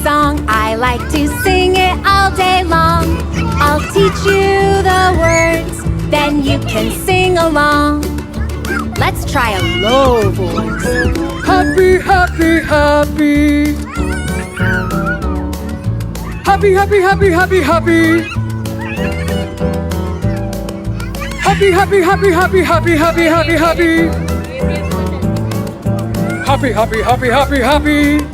song. I like to sing it all day long. I'll teach you the words, then you can sing along. Let's try a low voice. Happy, happy, happy. Happy, happy, happy, happy, happy. Happy, happy, happy, happy, happy, happy, happy, happy. Happy, happy, happy, happy, happy.